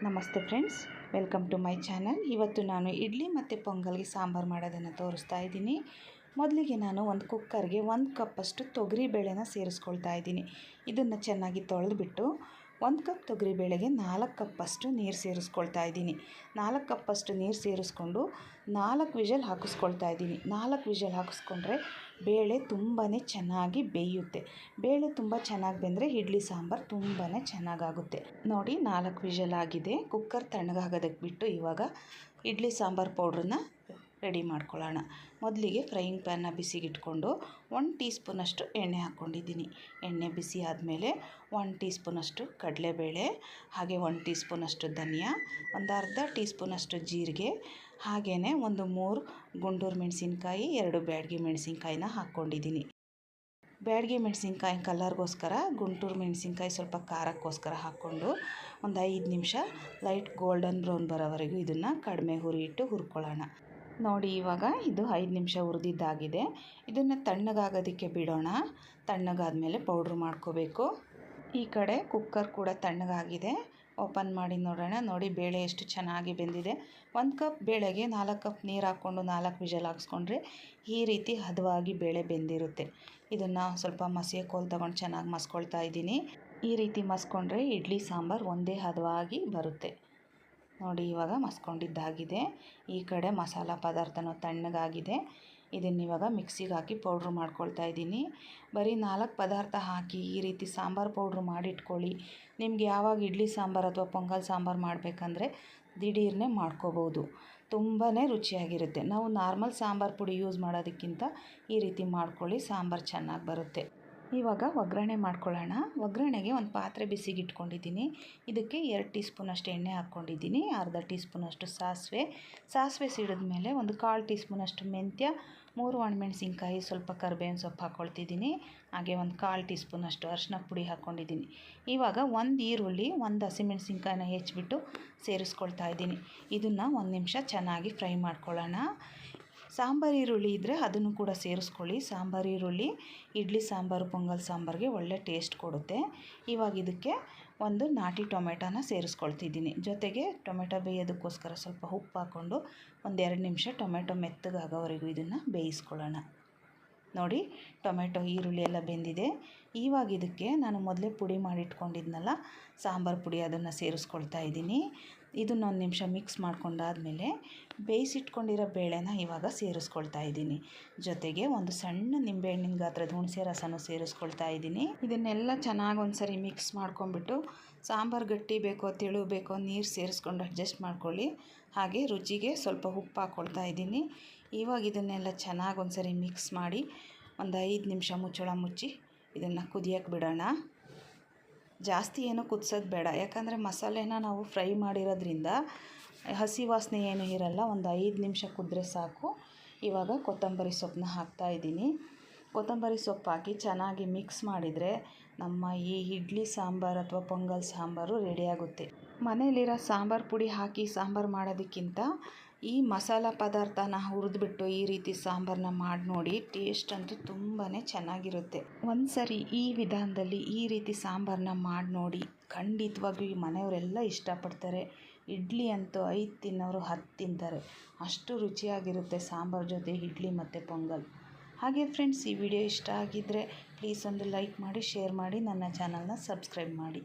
ನಮಸ್ತೆ friends, welcome to my channel. ಇವತ್ತು ನಾನು ಇಡ್ಲಿ ಮತ್ತು ಪೊಂಗಲ್ಗೆ ಸಾಂಬಾರು ಮಾಡೋದನ್ನು ತೋರಿಸ್ತಾ ಇದ್ದೀನಿ. ಮೊದಲಿಗೆ ನಾನು ಒಂದು ಕುಕ್ಕರ್ಗೆ 1 ಕಪ್ಪಷ್ಟು ತೊಗರಿಬೇಳೆನ ಸೇರಿಸ್ಕೊಳ್ತಾ ಇದ್ದೀನಿ. ಇದನ್ನು ಚೆನ್ನಾಗಿ ತೊಳೆದುಬಿಟ್ಟು 1 ಕಪ್ ತೊಗರಿಬೇಳೆಗೆ 4 ಕಪ್ಪಷ್ಟು ನೀರು ಸೇರಿಸ್ಕೊಳ್ತಾ ಇದ್ದೀನಿ. 4 ಕಪ್ಪಷ್ಟು ನೀರು ಸೇರಿಸ್ಕೊಂಡು 4 ವಿಷಲ್ ಹಾಕಿಸ್ಕೊಳ್ತಾ ಇದ್ದೀನಿ. 4 ವಿಷಲ್ ಹಾಕಿಸ್ಕೊಂಡ್ರೆ ಬೇಳೆ ತುಂಬಾ ಚೆನ್ನಾಗಿ ಬೇಯುತ್ತೆ. ಬೇಳೆ ತುಂಬ ಚೆನ್ನಾಗಿ ಬೆಂದರೆ ಇಡ್ಲಿ ಸಾಂಬಾರು ತುಂಬಾ ಚೆನ್ನಾಗಾಗುತ್ತೆ. ನೋಡಿ, 4 ವಿಷಲ್ ಆಗಿದೆ. ಕುಕ್ಕರ್ ತಣ್ಣಗಾಗೋದಕ್ಕೆ ಬಿಟ್ಟು ಇವಾಗ ಇಡ್ಲಿ ಸಾಂಬಾರು ಪೌಡ್ರನ್ನ ರೆಡಿ ಮಾಡ್ಕೊಳ್ಳೋಣ. ಮೊದಲಿಗೆ ಫ್ರೈಯಿಂಗ್ ಪ್ಯಾನ್ನ ಬಿಸಿಗಿಟ್ಕೊಂಡು 1 ಟೀ ಸ್ಪೂನಷ್ಟು ಎಣ್ಣೆ ಹಾಕ್ಕೊಂಡಿದ್ದೀನಿ. ಎಣ್ಣೆ ಬಿಸಿ ಆದಮೇಲೆ 1 ಟೀ ಸ್ಪೂನಷ್ಟು ಕಡಲೆಬೇಳೆ, ಹಾಗೆ 1 ಟೀ ಸ್ಪೂನಷ್ಟು ಧನಿಯಾ, ಒಂದು ಅರ್ಧ ಟೀ ಸ್ಪೂನಷ್ಟು ಜೀರಿಗೆ, ಹಾಗೆಯೇ ಒಂದು 3 ಗುಂಟೂರು ಮೆಣಸಿನ್ಕಾಯಿ, 2 ಬ್ಯಾಡಗಿ ಮೆಣಸಿನ್ಕಾಯಿನ ಹಾಕ್ಕೊಂಡಿದ್ದೀನಿ. ಬ್ಯಾಡಗಿ ಮೆಣಸಿನ್ಕಾಯಿ ಕಲರ್ಗೋಸ್ಕರ, ಗುಂಟೂರು ಮೆಣಸಿನ್ಕಾಯಿ ಸ್ವಲ್ಪ ಖಾರಕ್ಕೋಸ್ಕರ ಹಾಕ್ಕೊಂಡು ಒಂದು 5 ನಿಮಿಷ ಲೈಟ್ ಗೋಲ್ಡನ್ ಬ್ರೌನ್ ಬರೋವರೆಗೂ ಇದನ್ನು ಕಡಿಮೆ ಹುರಿ ಇಟ್ಟು ಹುರ್ಕೊಳ್ಳೋಣ. ನೋಡಿ, ಇವಾಗ ಇದು 5 ನಿಮಿಷ ಹುರಿದಿದ್ದಾಗಿದೆ. ಇದನ್ನು ತಣ್ಣಗಾಗೋದಕ್ಕೆ ಬಿಡೋಣ. ತಣ್ಣಗಾದ್ಮೇಲೆ ಪೌಡ್ರ್ ಮಾಡ್ಕೋಬೇಕು. ಈ ಕಡೆ ಕುಕ್ಕರ್ ಕೂಡ ತಣ್ಣಗಾಗಿದೆ. ಓಪನ್ ಮಾಡಿ ನೋಡೋಣ. ನೋಡಿ, ಬೇಳೆ ಎಷ್ಟು ಚೆನ್ನಾಗಿ ಬೆಂದಿದೆ. 1 ಕಪ್ ಬೇಳೆಗೆ 4 ಕಪ್ ನೀರು ಹಾಕ್ಕೊಂಡು 4 ವಿಷಲ್ ಹಾಕ್ಸ್ಕೊಂಡ್ರೆ ಈ ರೀತಿ ಹದವಾಗಿ ಬೇಳೆ ಬೆಂದಿರುತ್ತೆ. ಇದನ್ನು ಸ್ವಲ್ಪ ಮಸಿಯ ಕೋಲು ತಗೊಂಡು ಚೆನ್ನಾಗಿ ಮಸ್ಕೊಳ್ತಾ ಇದ್ದೀನಿ. ಈ ರೀತಿ ಮಸ್ಕೊಂಡ್ರೆ ಇಡ್ಲಿ ಸಾಂಬಾರು ಒಂದೇ ಹದವಾಗಿ ಬರುತ್ತೆ. ನೋಡಿ, ಇವಾಗ ಮಸ್ಕೊಂಡಿದ್ದಾಗಿದೆ. ಈ ಕಡೆ ಮಸಾಲ ಪದಾರ್ಥನೂ ತಣ್ಣಗಾಗಿದೆ. ಇದನ್ನಿವಾಗ ಮಿಕ್ಸಿಗೆ ಹಾಕಿ ಪೌಡ್ರ್ ಮಾಡ್ಕೊಳ್ತಾ ಇದ್ದೀನಿ. ಬರೀ 4 ಪದಾರ್ಥ ಹಾಕಿ ಈ ರೀತಿ ಸಾಂಬಾರು ಪೌಡ್ರ್ ಮಾಡಿಟ್ಕೊಳ್ಳಿ. ನಿಮ್ಗೆ ಯಾವಾಗ ಇಡ್ಲಿ ಸಾಂಬಾರು ಅಥವಾ ಪೊಂಗಲ್ ಸಾಂಬಾರು ಮಾಡಬೇಕಂದ್ರೆ ದಿಢೀರ್ನೇ ಮಾಡ್ಕೋಬೋದು. ತುಂಬಾ ರುಚಿಯಾಗಿರುತ್ತೆ. ನಾವು ನಾರ್ಮಲ್ ಸಾಂಬಾರು ಪುಡಿ ಯೂಸ್ ಮಾಡೋದಕ್ಕಿಂತ ಈ ರೀತಿ ಮಾಡ್ಕೊಳ್ಳಿ, ಸಾಂಬಾರು ಚೆನ್ನಾಗಿ ಬರುತ್ತೆ. ಇವಾಗ ಒಗ್ಗರಣೆ ಮಾಡ್ಕೊಳ್ಳೋಣ. ಒಗ್ಗರಣೆಗೆ ಒಂದು ಪಾತ್ರೆ ಬಿಸಿಗೆ ಇಟ್ಕೊಂಡಿದ್ದೀನಿ. ಇದಕ್ಕೆ 2 ಟೀ ಸ್ಪೂನಷ್ಟು ಎಣ್ಣೆ ಹಾಕ್ಕೊಂಡಿದ್ದೀನಿ. ಅರ್ಧ ಟೀ ಸ್ಪೂನಷ್ಟು ಸಾಸಿವೆ ಸಿಡಿದ ಮೇಲೆ ಒಂದು 1/4 ಟೀ ಸ್ಪೂನಷ್ಟು ಮೆಂತ್ಯ, 3 ಒಣಮೆಣಸಿನ್ಕಾಯಿ, ಸ್ವಲ್ಪ ಕರಿಬೇವಿನ ಸೊಪ್ಪು ಹಾಕ್ಕೊಳ್ತಿದ್ದೀನಿ. ಹಾಗೆ ಒಂದು 1/4 ಟೀ ಸ್ಪೂನಷ್ಟು ಅರಿಶಿನ ಪುಡಿ ಹಾಕ್ಕೊಂಡಿದ್ದೀನಿ. ಇವಾಗ 1 ಈರುಳ್ಳಿ, 1 ಹಸಿಮೆಣಸಿನ್ಕಾಯಿನ ಹೆಚ್ಚಿಬಿಟ್ಟು ಸೇರಿಸ್ಕೊಳ್ತಾ ಇದ್ದೀನಿ. ಇದನ್ನು 1 ನಿಮಿಷ ಚೆನ್ನಾಗಿ ಫ್ರೈ ಮಾಡ್ಕೊಳ್ಳೋಣ. ಸಾಂಬಾರು ಈರುಳ್ಳಿ ಇದ್ದರೆ ಅದನ್ನು ಕೂಡ ಸೇರಿಸ್ಕೊಳ್ಳಿ. ಸಾಂಬಾರು ಈರುಳ್ಳಿ ಇಡ್ಲಿ ಸಾಂಬಾರು, ಪೊಂಗಲ್ ಸಾಂಬಾರಿಗೆ ಒಳ್ಳೆ ಟೇಸ್ಟ್ ಕೊಡುತ್ತೆ. ಇವಾಗ ಇದಕ್ಕೆ ಒಂದು ನಾಟಿ ಟೊಮೆಟೊನ ಸೇರಿಸ್ಕೊಳ್ತಿದ್ದೀನಿ. ಜೊತೆಗೆ ಟೊಮೆಟೊ ಬೇಯೋದಕ್ಕೋಸ್ಕರ ಸ್ವಲ್ಪ ಉಪ್ಪು ಹಾಕ್ಕೊಂಡು ಒಂದು 2 ನಿಮಿಷ ಟೊಮೆಟೊ ಮೆತ್ತಗಾಗೋವರೆಗೂ ಇದನ್ನು ಬೇಯಿಸ್ಕೊಳ್ಳೋಣ. ನೋಡಿ, ಟೊಮೆಟೊ ಈರುಳ್ಳಿ ಎಲ್ಲ ಬೆಂದಿದೆ. ಇವಾಗ ಇದಕ್ಕೆ ನಾನು ಮೊದಲೇ ಪುಡಿ ಮಾಡಿಟ್ಕೊಂಡಿದ್ನಲ್ಲ ಸಾಂಬಾರು ಪುಡಿ, ಅದನ್ನು ಸೇರಿಸ್ಕೊಳ್ತಾ ಇದ್ದೀನಿ. ಇದನ್ನು 1 ನಿಮಿಷ ಮಿಕ್ಸ್ ಮಾಡ್ಕೊಂಡಾದಮೇಲೆ ಬೇಯಿಸಿಟ್ಕೊಂಡಿರೋ ಬೇಳೆನ ಇವಾಗ ಸೇರಿಸ್ಕೊಳ್ತಾ ಇದ್ದೀನಿ. ಜೊತೆಗೆ ಒಂದು ಸಣ್ಣ ನಿಂಬೆಹಣ್ಣಿನ ಗಾತ್ರದ ಹುಣಸೆ ರಸನೂ ಸೇರಿಸ್ಕೊಳ್ತಾ ಇದ್ದೀನಿ. ಇದನ್ನೆಲ್ಲ ಚೆನ್ನಾಗಿ ಒಂದ್ಸರಿ ಮಿಕ್ಸ್ ಮಾಡ್ಕೊಂಡ್ಬಿಟ್ಟು ಸಾಂಬಾರು ಗಟ್ಟಿ ಬೇಕೋ ತೆಳು ಬೇಕೋ ನೀರು ಸೇರಿಸ್ಕೊಂಡು ಅಡ್ಜಸ್ಟ್ ಮಾಡ್ಕೊಳ್ಳಿ. ಹಾಗೆ ರುಚಿಗೆ ಸ್ವಲ್ಪ ಉಪ್ಪು ಹಾಕ್ಕೊಳ್ತಾ ಇದ್ದೀನಿ. ಇವಾಗ ಇದನ್ನೆಲ್ಲ ಚೆನ್ನಾಗಿ ಒಂದ್ಸರಿ ಮಿಕ್ಸ್ ಮಾಡಿ ಒಂದು 5 ನಿಮಿಷ ಮುಚ್ಚಳ ಮುಚ್ಚಿ ಇದನ್ನು ಕುದಿಯೋಕ್ಕೆ ಬಿಡೋಣ. ಜಾಸ್ತಿ ಏನೂ ಕುದಿಸೋದು ಬೇಡ, ಯಾಕಂದರೆ ಮಸಾಲೆನ ನಾವು ಫ್ರೈ ಮಾಡಿರೋದ್ರಿಂದ ಹಸಿ ವಾಸನೆ ಏನೂ ಇರಲ್ಲ. ಒಂದು 5 ನಿಮಿಷ ಕುದ್ರೆ ಸಾಕು. ಇವಾಗ ಕೊತ್ತಂಬರಿ ಸೊಪ್ಪನ್ನ ಹಾಕ್ತಾಯಿದ್ದೀನಿ. ಕೊತ್ತಂಬರಿ ಸೊಪ್ಪು ಹಾಕಿ ಚೆನ್ನಾಗಿ ಮಿಕ್ಸ್ ಮಾಡಿದರೆ ನಮ್ಮ ಈ ಇಡ್ಲಿ ಸಾಂಬಾರು ಅಥವಾ ಪೊಂಗಲ್ ಸಾಂಬಾರು ರೆಡಿಯಾಗುತ್ತೆ. ಮನೇಲಿರೋ ಸಾಂಬಾರು ಪುಡಿ ಹಾಕಿ ಸಾಂಬಾರು ಮಾಡೋದಕ್ಕಿಂತ ಈ ಮಸಾಲ ಪದಾರ್ಥನ ಹುರಿದ್ಬಿಟ್ಟು ಈ ರೀತಿ ಸಾಂಬಾರನ್ನ ಮಾಡಿ ನೋಡಿ. ಟೇಸ್ಟ್ ಅಂತೂ ತುಂಬಾ ಚೆನ್ನಾಗಿರುತ್ತೆ. ಒಂದು ಸರಿ ಈ ವಿಧಾನದಲ್ಲಿ ಈ ರೀತಿ ಸಾಂಬಾರನ್ನ ಮಾಡಿ ನೋಡಿ. ಖಂಡಿತವಾಗಿಯೂ ಮನೆಯವರೆಲ್ಲ ಇಷ್ಟಪಡ್ತಾರೆ. ಇಡ್ಲಿ ಅಂತೂ 5 ತಿನ್ನೋರು 10 ತಿಂತಾರೆ. ಅಷ್ಟು ರುಚಿಯಾಗಿರುತ್ತೆ ಸಾಂಬಾರು ಜೊತೆ ಇಡ್ಲಿ ಮತ್ತು ಪೊಂಗಲ್. ಹಾಗೆ ಫ್ರೆಂಡ್ಸ್, ಈ ವಿಡಿಯೋ ಇಷ್ಟ ಆಗಿದ್ದರೆ ಪ್ಲೀಸ್ ಒಂದು ಲೈಕ್ ಮಾಡಿ, ಶೇರ್ ಮಾಡಿ, ನನ್ನ ಚಾನಲ್ನ ಸಬ್ಸ್ಕ್ರೈಬ್ ಮಾಡಿ.